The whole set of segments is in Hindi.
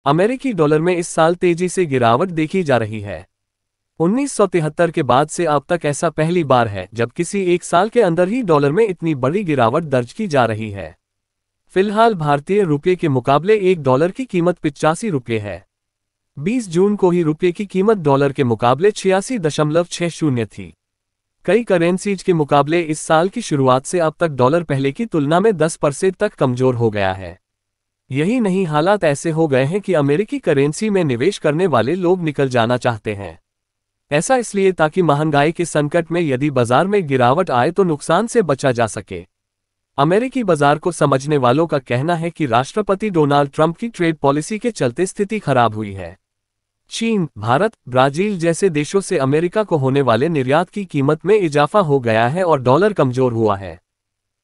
अमेरिकी डॉलर में इस साल तेजी से गिरावट देखी जा रही है। 1973 के बाद से अब तक ऐसा पहली बार है जब किसी एक साल के अंदर ही डॉलर में इतनी बड़ी गिरावट दर्ज की जा रही है। फिलहाल भारतीय रुपये के मुकाबले एक डॉलर की कीमत 85 रुपये है। 20 जून को ही रुपये की कीमत डॉलर के मुकाबले 86.60 थी। कई करेंसीज के मुकाबले इस साल की शुरुआत से अब तक डॉलर पहले की तुलना में 10% तक कमजोर हो गया है। यही नहीं, हालात ऐसे हो गए हैं कि अमेरिकी करेंसी में निवेश करने वाले लोग निकल जाना चाहते हैं। ऐसा इसलिए ताकि महंगाई के संकट में यदि बाजार में गिरावट आए तो नुकसान से बचा जा सके। अमेरिकी बाजार को समझने वालों का कहना है कि राष्ट्रपति डोनाल्ड ट्रंप की ट्रेड पॉलिसी के चलते स्थिति खराब हुई है। चीन, भारत, ब्राजील जैसे देशों से अमेरिका को होने वाले निर्यात की कीमत में इजाफा हो गया है और डॉलर कमजोर हुआ है।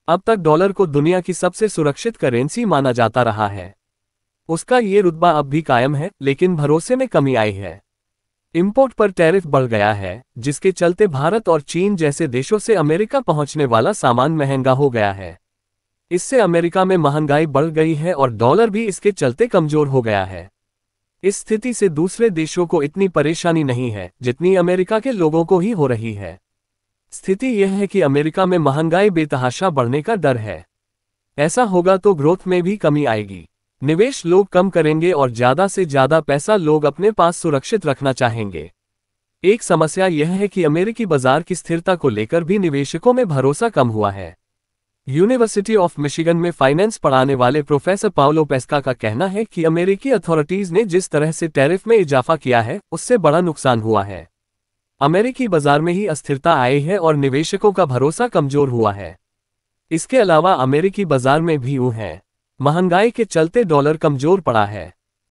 अब तक डॉलर को दुनिया की सबसे सुरक्षित करेंसी माना जाता रहा है। उसका ये रुतबा अब भी कायम है, लेकिन भरोसे में कमी आई है। इंपोर्ट पर टैरिफ बढ़ गया है, जिसके चलते भारत और चीन जैसे देशों से अमेरिका पहुंचने वाला सामान महंगा हो गया है। इससे अमेरिका में महंगाई बढ़ गई है और डॉलर भी इसके चलते कमजोर हो गया है। इस स्थिति से दूसरे देशों को इतनी परेशानी नहीं है जितनी अमेरिका के लोगों को ही हो रही है। स्थिति यह है कि अमेरिका में महंगाई बेतहाशा बढ़ने का डर है। ऐसा होगा तो ग्रोथ में भी कमी आएगी, निवेश लोग कम करेंगे और ज्यादा से ज्यादा पैसा लोग अपने पास सुरक्षित रखना चाहेंगे। एक समस्या यह है कि अमेरिकी बाजार की स्थिरता को लेकर भी निवेशकों में भरोसा कम हुआ है। यूनिवर्सिटी ऑफ मिशिगन में फाइनेंस पढ़ाने वाले प्रोफेसर पाउलो पेस्का का कहना है कि अमेरिकी अथॉरिटीज ने जिस तरह से टैरिफ में इजाफा किया है उससे बड़ा नुकसान हुआ है। अमेरिकी बाजार में ही अस्थिरता आई है और निवेशकों का भरोसा कमजोर हुआ है। इसके अलावा अमेरिकी बाजार में भी महंगाई के चलते डॉलर कमजोर पड़ा है।